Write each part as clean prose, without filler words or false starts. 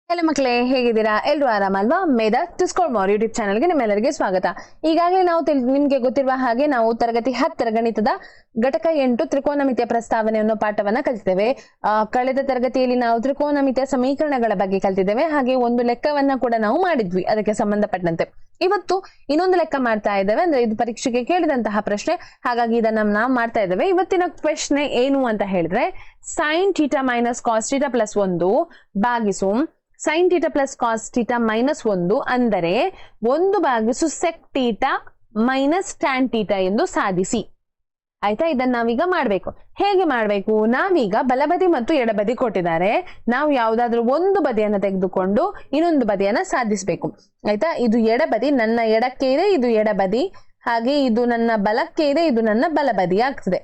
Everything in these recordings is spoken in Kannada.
ಎಲ್ಲ ಮಕ್ಕಳೇ ಹೇಗಿದ್ದೀರಾ? ಎಲ್ಲರೂ ಆರಾಮಲ್ವಾ? ಮೇಧಾ ಟು ಸ್ಕೋರ್ ಮೋರ್ ಯೂಟ್ಯೂಬ್ ಚಾನಲ್ಗೆ ನಿಮ್ಮೆಲ್ಲರಿಗೆ ಸ್ವಾಗತ. ಈಗಾಗಲೇ ನಾವು ನಿಮ್ಗೆ ಗೊತ್ತಿರುವ ಹಾಗೆ ನಾವು ತರಗತಿ 10 ಗಣಿತದ ಘಟಕ 8 ತ್ರಿಕೋನಮಿತಿಯ ಪ್ರಸ್ತಾವನೆ ಅನ್ನೋ ಪಾಠವನ್ನ ಕಲಿತಿದ್ದೇವೆ. ಕಳೆದ ತರಗತಿಯಲ್ಲಿ ನಾವು ತ್ರಿಕೋನಮಿತಿಯ ಸಮೀಕರಣಗಳ ಬಗ್ಗೆ ಕಲಿತಿದ್ದೇವೆ. ಹಾಗೆ ಒಂದು ಲೆಕ್ಕವನ್ನ ಕೂಡ ನಾವು ಮಾಡಿದ್ವಿ ಅದಕ್ಕೆ ಸಂಬಂಧಪಟ್ಟಂತೆ. ಇವತ್ತು ಇನ್ನೊಂದು ಲೆಕ್ಕ ಮಾಡ್ತಾ ಇದ್ದೇವೆ. ಅಂದ್ರೆ ಇದು ಪರೀಕ್ಷೆಗೆ ಕೇಳಿದಂತಹ ಪ್ರಶ್ನೆ, ಹಾಗಾಗಿ ಇದನ್ನ ನಾವು ಮಾಡ್ತಾ ಇದ್ದೇವೆ. ಇವತ್ತಿನ ಪ್ರಶ್ನೆ ಏನು ಅಂತ ಹೇಳಿದ್ರೆ, sine theta minus cos theta plus 1 ಭಾಗಿಸು sine theta plus cos theta minus 1 ಅಂದರೆ 1 ಭಾಗಿಸು sec theta minus tan theta ಎಂದು ಸಾಧಿಸಿ. ಆಯ್ತಾ? ಇದನ್ನ ನಾವೀಗ ಮಾಡ್ಬೇಕು. ಹೇಗೆ ಮಾಡ್ಬೇಕು? ನಾವೀಗ ಬಲಬದಿ ಮತ್ತು ಎಡಬದಿ ಕೊಟ್ಟಿದ್ದಾರೆ. ನಾವು ಯಾವ್ದಾದ್ರು ಒಂದು ಬದಿಯನ್ನ ತೆಗೆದುಕೊಂಡು ಇನ್ನೊಂದು ಬದಿಯನ್ನ ಸಾಧಿಸಬೇಕು. ಆಯ್ತಾ? ಇದು ಎಡಬದಿ, ನನ್ನ ಎಡಕ್ಕೆ ಇದೆ, ಇದು ಎಡಬದಿ. ಹಾಗೆ ಇದು ನನ್ನ ಬಲಕ್ಕೆ ಇದೆ, ಇದು ನನ್ನ ಬಲಬದಿ ಆಗ್ತದೆ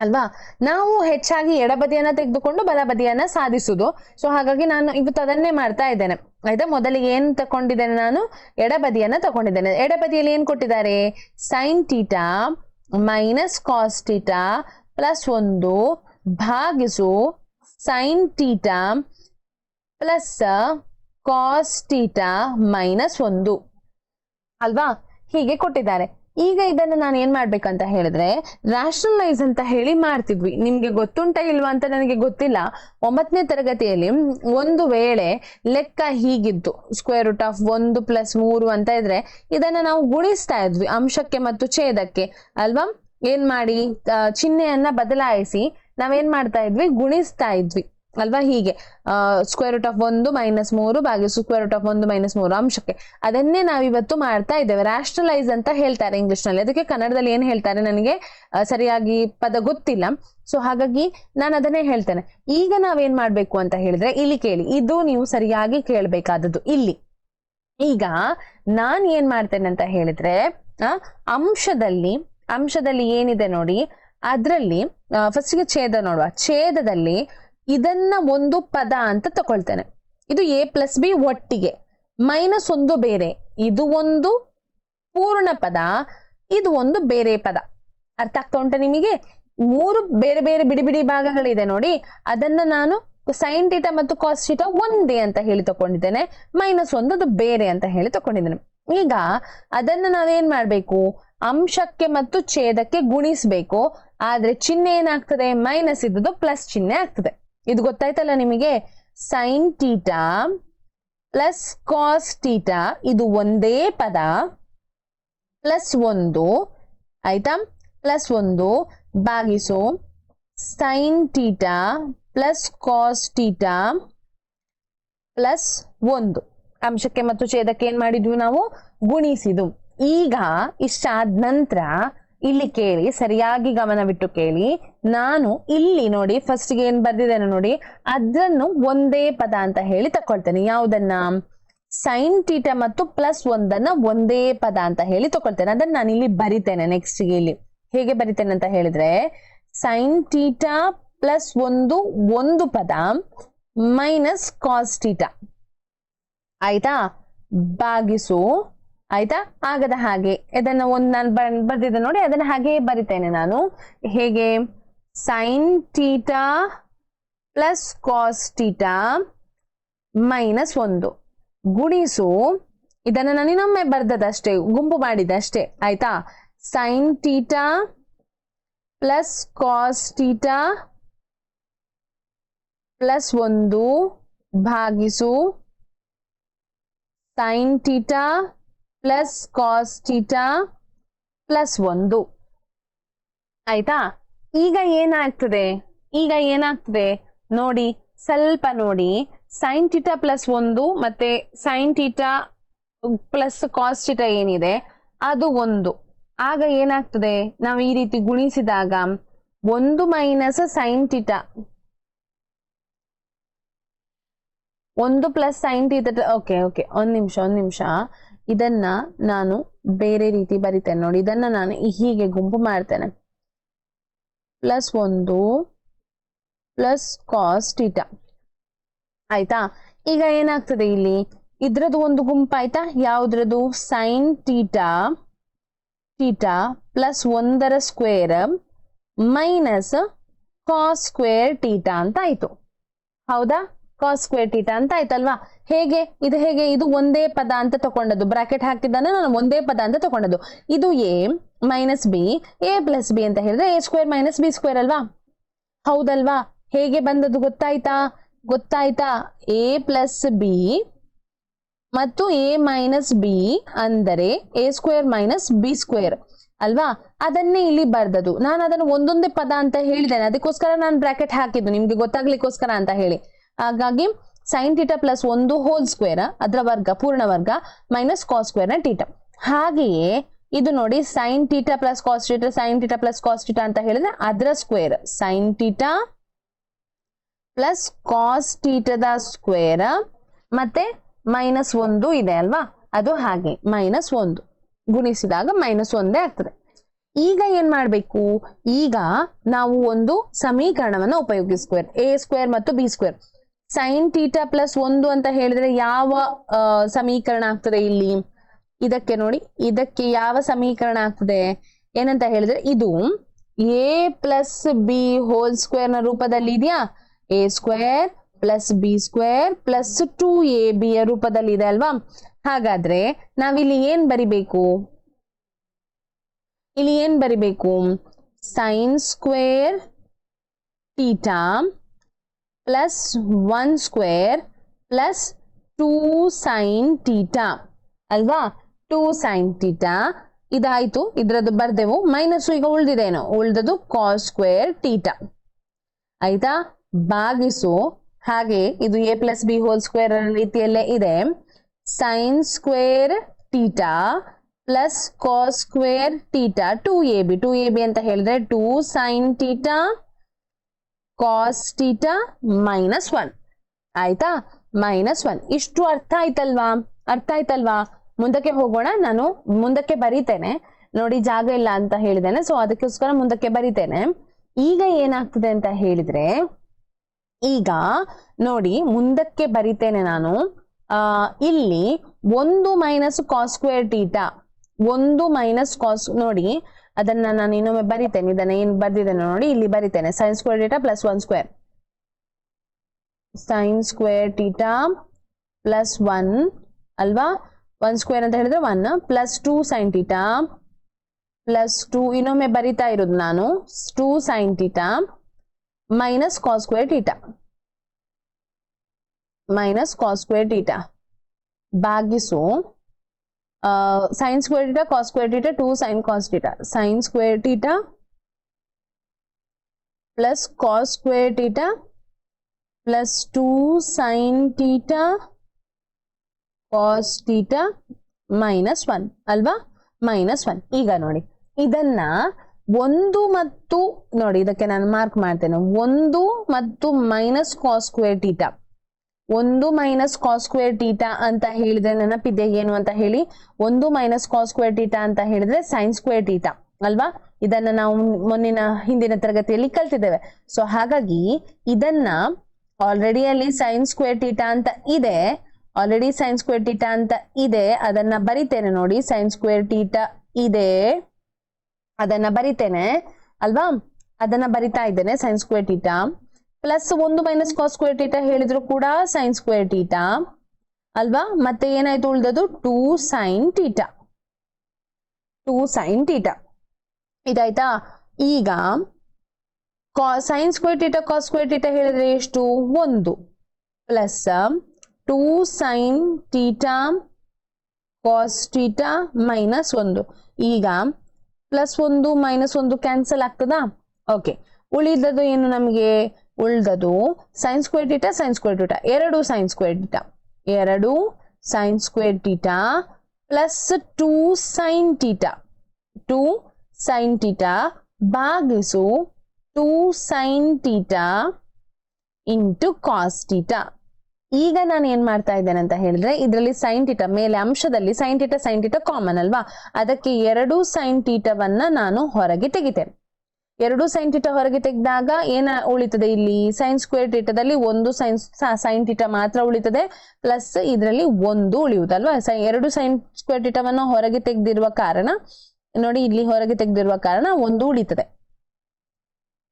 ಅಲ್ವಾ? ನಾವು ಹೆಚ್ಚಾಗಿ ಎಡಬದಿಯನ್ನ ತೆಗೆದುಕೊಂಡು ಬಲಬದಿಯನ್ನ ಸಾಧಿಸುದು. ಸೊ ಹಾಗಾಗಿ ನಾನು ಇವತ್ತು ಅದನ್ನೇ ಮಾಡ್ತಾ ಇದ್ದೇನೆ. ಆಯ್ತಾ? ಮೊದಲಿಗೆ ಏನ್ ತಕೊಂಡಿದ್ದೇನೆ? ನಾನು ಎಡಬದಿಯನ್ನ ತಗೊಂಡಿದ್ದೇನೆ. ಎಡಬದಿಯಲ್ಲಿ ಏನ್ ಕೊಟ್ಟಿದ್ದಾರೆ? Sine theta minus cos theta plus 1 ಭಾಗಿಸು sine theta plus cos theta minus 1 ಅಲ್ವಾ? ಹೀಗೆ ಕೊಟ್ಟಿದ್ದಾರೆ. ಈಗ ಇದನ್ನು ನಾನು ಏನ್ ಮಾಡ್ಬೇಕಂತ ಹೇಳಿದ್ರೆ, ರಾಷನಲೈಸ್ ಅಂತ ಹೇಳಿ ಮಾಡ್ತಿದ್ವಿ. ನಿಮ್ಗೆ ಗೊತ್ತುಂಟ ಇಲ್ವಾ ಅಂತ ನನಗೆ ಗೊತ್ತಿಲ್ಲ. 9ನೇ ತರಗತಿಯಲ್ಲಿ ಒಂದು ವೇಳೆ ಲೆಕ್ಕ ಹೀಗಿತ್ತು, ಸ್ಕ್ವೇರ್ ರೂಟ್ ಆಫ್ 1 + 3 ಅಂತ ಇದ್ರೆ ಇದನ್ನ ನಾವು ಗುಣಿಸ್ತಾ ಇದ್ವಿ ಅಂಶಕ್ಕೆ ಮತ್ತು ಛೇದಕ್ಕೆ ಅಲ್ವಾ? ಏನ್ ಮಾಡಿ ಚಿಹ್ನೆಯನ್ನ ಬದಲಾಯಿಸಿ ನಾವೇನ್ ಮಾಡ್ತಾ ಇದ್ವಿ? ಗುಣಿಸ್ತಾ ಇದ್ವಿ ಅಲ್ವಾ? ಹೀಗೆ ಸ್ಕ್ವೇರ್ ರೂಟ್ ಆಫ್ 1 - 3 ಭಾಗಿಸು ಸ್ಕ್ವೇರ್ ರೂಟ್ ಆಫ್ 1 - 3 ಅಂಶಕ್ಕೆ. ಅದನ್ನೇ ನಾವಿವತ್ತು ಮಾಡ್ತಾ ಇದ್ದೇವೆ. ರಾಷನಲೈಸ್ ಅಂತ ಹೇಳ್ತಾರೆ ಇಂಗ್ಲಿಷ್ ನಲ್ಲಿ. ಅದಕ್ಕೆ ಕನ್ನಡದಲ್ಲಿ ಏನ್ ಹೇಳ್ತಾರೆ ನನಗೆ ಸರಿಯಾಗಿ ಪದ ಗೊತ್ತಿಲ್ಲ. ಸೊ ಹಾಗಾಗಿ ನಾನು ಅದನ್ನೇ ಹೇಳ್ತೇನೆ. ಈಗ ನಾವೇನ್ ಮಾಡ್ಬೇಕು ಅಂತ ಹೇಳಿದ್ರೆ, ಇಲ್ಲಿ ಕೇಳಿ, ಇದು ನೀವು ಸರಿಯಾಗಿ ಕೇಳಬೇಕಾದದ್ದು. ಇಲ್ಲಿ ಈಗ ನಾನ್ ಏನ್ ಮಾಡ್ತೇನೆ ಅಂತ ಹೇಳಿದ್ರೆ, ಅಂಶದಲ್ಲಿ ಏನಿದೆ ನೋಡಿ, ಅದ್ರಲ್ಲಿ ಫಸ್ಟ್ಗೆ ಛೇದ ನೋಡುವ. ಛೇದದಲ್ಲಿ ಇದನ್ನ ಒಂದು ಪದ ಅಂತ ತಗೊಳ್ತೇನೆ. ಇದು a + b ಒಟ್ಟಿಗೆ, -1 ಬೇರೆ. ಇದು ಒಂದು ಪೂರ್ಣ ಪದ, ಇದು ಒಂದು ಬೇರೆ ಪದ. ಅರ್ಥ ಆಗ್ತಾ ಉಂಟ ನಿಮಗೆ? 3 ಬೇರೆ ಬೇರೆ ಬಿಡಿ ಬಿಡಿ ಭಾಗಗಳಿದೆ ನೋಡಿ. ಅದನ್ನ ನಾನು ಸೈನ್ ಥೀಟಾ ಮತ್ತು ಕಾಸ್ ಥೀಟಾ ಒಂದೇ ಅಂತ ಹೇಳಿ ತಕೊಂಡಿದ್ದೇನೆ, -1 ಅದು ಬೇರೆ ಅಂತ ಹೇಳಿ ತಕೊಂಡಿದ್ದೇನೆ. ಈಗ ಅದನ್ನ ನಾವೇನ್ ಮಾಡ್ಬೇಕು? ಅಂಶಕ್ಕೆ ಮತ್ತು ಛೇದಕ್ಕೆ ಗುಣಿಸ್ಬೇಕು. ಆದ್ರೆ ಚಿಹ್ನೆ ಏನಾಗ್ತದೆ? ಮೈನಸ್ ಇದ್ದದ್ದು ಪ್ಲಸ್ ಚಿಹ್ನೆ ಆಗ್ತದೆ. ಇದು ಗೊತ್ತಾಯ್ತಲ್ಲ ನಿಮಗೆ? Sine theta plus cos theta ಇದು ಒಂದೇ ಪದ, +1 ಆಯ್ತಾ? +1 ಭಾಗಿಸು sine theta plus cos theta +1. ಅಂಶಕ್ಕೆ ಮತ್ತು ಛೇದಕ್ಕೆ ಏನ್ ಮಾಡಿದ್ವಿ ನಾವು? ಗುಣಿಸಿದು. ಈಗ ಇಷ್ಟಾದ ನಂತರ ಇಲ್ಲಿ ಕೇಳಿ, ಸರಿಯಾಗಿ ಗಮನವಿಟ್ಟು ಕೇಳಿ. ನಾನು ಇಲ್ಲಿ ನೋಡಿ ಫಸ್ಟ್ಗೆ ಏನ್ ಬರ್ದಿದ್ದೇನೆ ನೋಡಿ, ಅದನ್ನು ಒಂದೇ ಪದ ಅಂತ ಹೇಳಿ ತಕೊಳ್ತೇನೆ. ಯಾವುದನ್ನ? ಸೈನ್ ಥೀಟಾ ಮತ್ತು +1 ಒಂದೇ ಪದ ಅಂತ ಹೇಳಿ ತಕೊಳ್ತೇನೆ. ಅದನ್ನ ನಾನು ಇಲ್ಲಿ ಬರಿತೇನೆ. ನೆಕ್ಸ್ಟ್ ಇಲ್ಲಿ ಹೇಗೆ ಬರಿತೇನೆ ಅಂತ ಹೇಳಿದ್ರೆ, ಸೈನ್ ಥೀಟಾ +1 ಒಂದು ಪದ ಮೈನಸ್ ಕಾಸ್ ಥೀಟಾ, ಆಯ್ತಾ? ಭಾಗಿಸು, ಆಯ್ತಾ? ಆಗದ ಹಾಗೆ ಇದನ್ನ ನಾನು ಬರ್ದಿದ್ದೆ ನೋಡಿ, ಅದನ್ನ ಹಾಗೆ ಬರಿತೇನೆ ನಾನು. ಹೇಗೆ? Sine theta plus cos theta -1 ಗುಣಿಸು, ಇದನ್ನ ನಾನು ಇನ್ನೊಮ್ಮೆ ಬರ್ದದಷ್ಟೇ, ಗುಂಪು ಮಾಡಿದಷ್ಟೇ, ಆಯ್ತಾ? Sine theta plus cos theta +1 ಭಾಗಿಸು sine theta plus cos theta +1 ಆಯ್ತಾ? ಈಗ ಏನಾಗ್ತದೆ ನೋಡಿ, ಸ್ವಲ್ಪ ನೋಡಿ. ಸೈನ್ ಥೀಟಾ +1 ಮತ್ತೆ sine theta plus cos theta ಏನಿದೆ ಅದು 1. ಆಗ ಏನಾಗ್ತದೆ? ನಾವು ಈ ರೀತಿ ಗುಣಿಸಿದಾಗ 1 minus sine theta 1 + sine theta. Okay ಒಂದ್ ನಿಮಿಷ. ಇದನ್ನ ನಾನು ಬೇರೆ ರೀತಿ ಬರಿತೇನೆ ನೋಡಿ. ಇದನ್ನ ನಾನು ಹೀಗೆ ಗುಂಪು ಮಾಡ್ತೇನೆ. +1 ಪ್ಲಸ್ ಕಾಸ್ ಥೀಟಾ, ಆಯ್ತಾ? ಈಗ ಏನಾಗ್ತದೆ ಇಲ್ಲಿ? ಇದ್ರದ್ದು ಒಂದು ಗುಂಪು ಆಯ್ತಾ? ಯಾವ್ದ್ರದ್ದು? Sine theta +1 square minus cos square theta ಅಂತ ಆಯ್ತು. ಹೌದಾ? ಕಾಸ್ ಸ್ಕ್ವೇರ್ ಟೀಟಾ ಅಂತ ಆಯ್ತಲ್ವಾ. ಹೇಗೆ ಇದು ಒಂದೇ ಪದ ಅಂತ ತಗೊಂಡದ್ದು, ಬ್ರಾಕೆಟ್ ಹಾಕಿದ್ದಾನೆ ನಾನು ಒಂದೇ ಪದ ಅಂತ ತಗೊಂಡದ್ದು. ಇದು A minus B, A plus B ಅಂತ ಹೇಳಿದ್ರೆ A square minus B square ಅಲ್ವಾ, ಹೌದಲ್ವಾ. ಹೇಗೆ ಬಂದದ್ದು ಗೊತ್ತಾಯ್ತಾ ಎ ಪ್ಲಸ್ ಬಿ ಮತ್ತು ಎ ಮೈನಸ್ ಬಿ ಅಂದರೆ A square minus B square ಅಲ್ವಾ. ಅದನ್ನೇ ಇಲ್ಲಿ ಬರ್ದದು. ನಾನು ಅದನ್ನು ಒಂದೊಂದೇ ಪದ ಅಂತ ಹೇಳಿದ್ದೇನೆ, ಅದಕ್ಕೋಸ್ಕರ ನಾನು ಬ್ರಾಕೆಟ್ ಹಾಕಿದ್ದು ನಿಮ್ಗೆ ಗೊತ್ತಾಗ್ಲಿಕ್ಕೋಸ್ಕರ ಅಂತ ಹೇಳಿ. ಹಾಗಾಗಿ sine theta plus 1 whole square ಅದರ ವರ್ಗ ಪೂರ್ಣ ವರ್ಗ ಮೈನಸ್ ಕಾಸ್ ಸ್ಕ್ವೇರ್ ನ ಟೀಟಾ. ಹಾಗೆಯೇ ಇದು ನೋಡಿ sine theta plus cos theta, sine theta plus cos theta ಅಂತ ಹೇಳಿದ್ರೆ ಅದರ square sine theta plus cos ಟೀಟಾದ ಸ್ಕ್ವೇರ್ ಮತ್ತೆ -1 ಇದೆ ಅಲ್ವಾ, ಅದು ಹಾಗೆ -1 ಗುಣಿಸಿದಾಗ -1 ಆಗ್ತದೆ. ಈಗ ಏನ್ ಮಾಡ್ಬೇಕು, ಈಗ ನಾವು ಒಂದು ಸಮೀಕರಣವನ್ನ ಉಪಯೋಗಿಸ್ಬೇಕು, ಎ ಸ್ಕ್ವೇರ್ ಮತ್ತು B square. Sine theta plus 1 ಅಂತ ಹೇಳಿದ್ರೆ ಯಾವ ಸಮೀಕರಣ ಆಗ್ತದೆ ಇಲ್ಲಿ, ಇದಕ್ಕೆ ನೋಡಿ, ಇದಕ್ಕೆ ಯಾವ ಸಮೀಕರಣ ಆಗ್ತದೆ ಏನಂತ ಹೇಳಿದ್ರೆ ಇದು A plus B whole square ನ ರೂಪದಲ್ಲಿ ಇದೆಯಾ, A square plus B square plus 2ab ಯ ರೂಪದಲ್ಲಿ ಇದೆ ಅಲ್ವಾ. ಹಾಗಾದ್ರೆ ನಾವಿಲ್ಲಿ ಏನ್ ಬರಿಬೇಕು, sign square theta plus 1 square plus 2 sine theta ಅಲ್ವಾ. 2 ಸೈನ್ ಟೀಟಾ ಇದಾಯ್ತು, ಇದ್ರದ್ದು ಬರ್ದೆವು. ಮೈನಸ್ ಈಗ ಉಳಿದದ್ದು ಕಾಸ್ ಸ್ಕ್ವೇರ್ ಟೀಟಾ ಆಯ್ತಾ. ಭಾಗಿಸು ಹಾಗೆ ಇದು A plus B whole square ರೀತಿಯಲ್ಲೇ ಇದೆ. Sine square theta plus cos square theta 2ab ಅಂತ ಹೇಳಿದ್ರೆ 2 ಸೈನ್ ಟೀಟಾ ಕಾಸ್ ಟೀಟಾ -1 ಆಯ್ತಾ, -1. ಇಷ್ಟು ಅರ್ಥ ಆಯ್ತಲ್ವಾ. ಮುಂದಕ್ಕೆ ಹೋಗೋಣ. ನಾನು ಮುಂದಕ್ಕೆ ಬರೀತೇನೆ ನೋಡಿ, ಜಾಗ ಇಲ್ಲ ಅಂತ ಹೇಳಿದ್ದೇನೆ, ಸೊ ಅದಕ್ಕೋಸ್ಕರ ಮುಂದಕ್ಕೆ ಬರೀತೇನೆ. ಈಗ ಏನಾಗ್ತದೆ ಅಂತ ಹೇಳಿದ್ರೆ, ಈಗ ನೋಡಿ ಮುಂದಕ್ಕೆ ಬರೀತೇನೆ ನಾನು. ಇಲ್ಲಿ 1 minus cos square theta, 1 minus cos, ನೋಡಿ ಅದನ್ನ ನಾನು ಇನ್ನೊಮ್ಮೆ ಬರೀತೇನೆ. ಇದನ್ನ ಏನ್ ಬರ್ದಿದ್ದೇನೆ ನೋಡಿ, ಇಲ್ಲಿ ಬರೀತೇನೆ. Sine square theta plus 1 square, sine square theta plus 1 ಅಲ್ವಾ. 1 ಸ್ಕ್ವೇರ್ ಅಂತ ಹೇಳಿದ್ರೆ 1 ಪ್ಲಸ್ 2 ಸೈನ್ ಟೀಟಾ ಪ್ಲಸ್ 2, ಇನ್ನೊಮ್ಮೆ ಬರಿತಾ ಇರೋದು ನಾನು 2 sine theta minus cos square theta ಭಾಗಿಸು sine square theta cos square theta 2 sine cos theta, sine square theta plus cos square theta plus 2 sine theta cos theta -1 ಅಲ್ವಾ, -1. ಈಗ ನೋಡಿ ಇದನ್ನ 1 ಮತ್ತು ನೋಡಿ ಇದಕ್ಕೆ ನಾನು ಮಾರ್ಕ್ ಮಾಡ್ತೇನೆ, 1 ಮತ್ತು minus cos square theta, 1 minus cos square theta ಅಂತ ಹೇಳಿದ್ರೆ ನೆನಪಿದೆ ಏನು ಅಂತ ಹೇಳಿ. 1 ಮೈನಸ್ ಕಾಸ್ ಸ್ಕ್ವೇರ್ ಟೀಟಾ ಅಂತ ಹೇಳಿದ್ರೆ ಸೈನ್ ಸ್ಕ್ವೇರ್ ಟೀಟಾ ಅಲ್ವಾ. ಇದನ್ನ ನಾವು ಹಿಂದಿನ ತರಗತಿಯಲ್ಲಿ ಕಲ್ತಿದ್ದೇವೆ. ಸೊ ಹಾಗಾಗಿ ಇದನ್ನ ಆಲ್ರೆಡಿ ಅಲ್ಲಿ ಸೈನ್ ಸ್ಕ್ವೇರ್ ಟೀಟಾ ಅಂತ ಇದೆ, ಅದನ್ನ ಬರಿತೇನೆ ನೋಡಿ. ಸೈನ್ ಸ್ಕ್ವೇರ್ ಟೀಟಾ ಇದೆ, ಅದನ್ನ ಬರಿತೇನೆ ಅಲ್ವಾ, ಅದನ್ನ ಬರಿತಾ ಇದ್ದೇನೆ. Sine square theta plus 1 minus cos square theta ಹೇಳಿದ್ರು ಕೂಡ ಸೈನ್ ಸ್ಕ್ವೇರ್ ಟೀಟಾ ಅಲ್ವಾ. ಮತ್ತೆ ಏನಾಯ್ತು ಉಳಿದದ್ದು 2 ಸೈನ್ ಟೀಟಾ ಇದಾಯ್ತಾ. ಈಗ sine square theta cos square theta ಹೇಳಿದ್ರೆ ಎಷ್ಟು, 1 plus 2 sine theta cos theta -1. ಈಗ ಪ್ಲಸ್ 1 -1 ಕ್ಯಾನ್ಸಲ್ ಆಗ್ತದಾ. ಓಕೆ, ಉಳಿದದ್ದು ಏನು ನಮಗೆ, ಉಳಿದದ್ದು sine square theta 2 sine square theta plus 2 sine theta ಭಾಗಿಸು 2 sine theta into cos theta. ಈಗ ನಾನು ಏನ್ ಮಾಡ್ತಾ ಇದ್ದೇನೆ ಅಂತ ಹೇಳಿದ್ರೆ, ಇದರಲ್ಲಿ ಸೈನ್ ಟೀಟಾ ಮೇಲೆ ಅಂಶದಲ್ಲಿ ಸೈನ್ ಟೀಟಾ ಕಾಮನ್ ಅಲ್ವಾ, ಅದಕ್ಕೆ 2 ಸೈನ್ ಟೀಟಾವನ್ನ ನಾನು ಹೊರಗೆ ತೆಗಿತೇನೆ. 2 ಸೈನ್ ಟೀಟಾ ಹೊರಗೆ ತೆಗೆದಾಗ ಏನ ಉಳಿತದೆ, ಇಲ್ಲಿ ಸೈನ್ ಸ್ಕ್ವೇರ್ ಟೀಟಾದಲ್ಲಿ 1 ಸೈನ್ ಟೀಟಾ ಮಾತ್ರ ಉಳಿತದೆ, ಪ್ಲಸ್ ಇದರಲ್ಲಿ 1 ಉಳಿಯುವುದಲ್ವಾ. 2 ಸೈನ್ ಸ್ಕ್ವೇರ್ ಟೀಟಾವನ್ನ ಹೊರಗೆ ತೆಗೆದಿರುವ ಕಾರಣ ನೋಡಿ, ಇಲ್ಲಿ ಹೊರಗೆ ತೆಗೆದಿರುವ ಕಾರಣ 1 ಉಳಿತದೆ.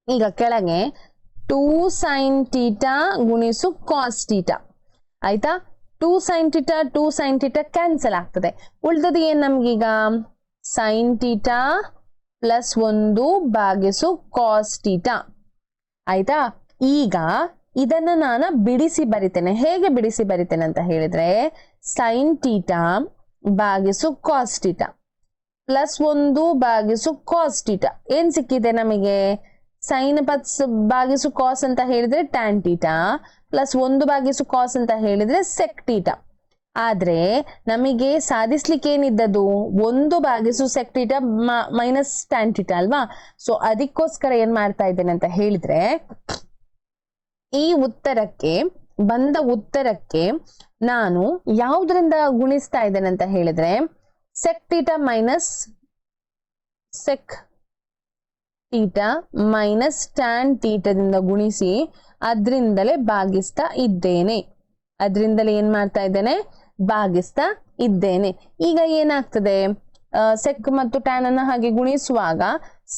ಈಗ ಕೆಳಗೆ 2 sin ಥೀಟಾ ಗುಣಿಸು ಕಾಸ್ ಥೀಟಾ ಆಯ್ತಾ. 2 sin ಥೀಟಾ ಕ್ಯಾನ್ಸಲ್ ಆಗ್ತದೆ. ಉಳಿದದ್ದು ಏನ್ ನಮ್ಗೀಗ sin ಥೀಟಾ ಪ್ಲಸ್ 1 ಭಾಗಿಸು ಕಾಸ್ ಥೀಟಾ ಆಯ್ತಾ. ಈಗ ಇದನ್ನ ನಾನು ಬಿಡಿಸಿ ಬರಿತೇನೆ. ಹೇಗೆ ಬಿಡಿಸಿ ಬರಿತೇನೆ ಅಂತ ಹೇಳಿದ್ರೆ sin ಥೀಟಾ ಭಾಗಿಸು ಕಾಸ್ ಥೀಟಾ ಪ್ಲಸ್ 1 ಭಾಗಿಸು ಕಾಸ್ ಥೀಟಾ ಏನ್ ಸಿಕ್ಕಿದೆ ನಮಗೆ ಸೈನ್ ಭಾಗಿಸು ಕಾಸ್ ಅಂತ ಹೇಳಿದ್ರೆ ಟ್ಯಾನ್ ಥೀಟಾ ಪ್ಲಸ್ 1 ಭಾಗಿಸು ಕಾಸ್ ಅಂತ ಹೇಳಿದ್ರೆ ಸೆಕ್ ಥೀಟಾ. ಆದ್ರೆ ನಮಗೆ ಸಾಧಿಸ್ಲಿಕ್ಕೆ ಏನಿದ್ದದು 1 ಭಾಗಿಸು sec theta minus tan theta ಅಲ್ವಾ. ಸೊ ಅದಕ್ಕೋಸ್ಕರ ಏನ್ ಮಾಡ್ತಾ ಇದ್ದೇನೆ ಅಂತ ಹೇಳಿದ್ರೆ ಈ ಬಂದ ಉತ್ತರಕ್ಕೆ ನಾನು ಯಾವುದರಿಂದ ಗುಣಿಸ್ತಾ ಇದ್ದೇನೆ ಅಂತ ಹೇಳಿದ್ರೆ sec theta minus sec theta minus tan ಥೀಟಾದಿಂದ ಗುಣಿಸಿ ಅದರಿಂದಲೇ ಭಾಗಿಸ್ತಾ ಇದ್ದೇನೆ. ಅದರಿಂದಲೇ ಏನ್ ಮಾಡ್ತಾ ಇದ್ದೇನೆ ಭಾಗಿಸ್ತಾ ಇದ್ದೇನೆ. ಈಗ ಏನಾಗ್ತದೆ ಸೆಕ್ ಮತ್ತು ಟ್ಯಾನ್ ಅನ್ನ ಹಾಗೆ ಗುಣಿಸುವಾಗ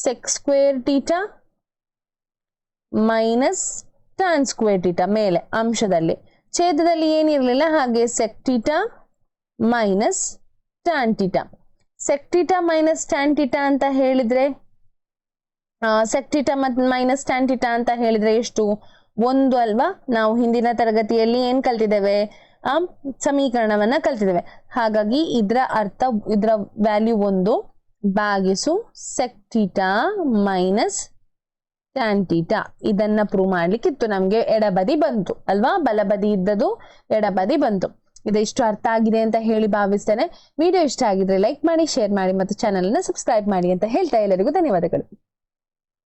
sec square theta minus tan square theta ಮೇಲೆ ಅಂಶದಲ್ಲಿ, ಛೇದದಲ್ಲಿ ಏನಿರಲಿಲ್ಲ ಹಾಗೆ sec theta minus tan theta. Sec theta minus tan theta ಅಂತ ಹೇಳಿದ್ರೆ ಸೆಕ್ ಥೀಟಾ ಮತ್ತು ಮೈನಸ್ ಟ್ಯಾನ್ ಥೀಟಾ ಅಂತ ಹೇಳಿದ್ರೆ ಎಷ್ಟು 1 ಅಲ್ವಾ. ನಾವು ಹಿಂದಿನ ತರಗತಿಯಲ್ಲಿ ಏನ್ ಕಲ್ತಿದ್ದೇವೆ ಸಮೀಕರಣವನ್ನ ಕಲ್ತಿದ್ದೇವೆ. ಹಾಗಾಗಿ ಇದರ ವ್ಯಾಲ್ಯೂ 1 ಭಾಗಿಸು sec theta minus tan theta. ಇದನ್ನ ಪ್ರೂವ್ ಮಾಡ್ಲಿಕ್ಕಿತ್ತು ನಮ್ಗೆ. ಎಡಬದಿ ಬಂತು ಅಲ್ವಾ, ಬಲಬದಿ ಇದ್ದದು ಎಡಬದಿ ಬಂತು. ಇದಿಷ್ಟು ಅರ್ಥ ಆಗಿದೆ ಅಂತ ಹೇಳಿ ಭಾವಿಸ್ತೇನೆ. ವಿಡಿಯೋ ಇಷ್ಟ ಆಗಿದ್ರೆ ಲೈಕ್ ಮಾಡಿ, ಶೇರ್ ಮಾಡಿ ಮತ್ತು ಚಾನಲ್ ಅನ್ನ ಸಬ್ಸ್ಕ್ರೈಬ್ ಮಾಡಿ ಅಂತ ಹೇಳ್ತಾ ಎಲ್ಲರಿಗೂ ಧನ್ಯವಾದಗಳು.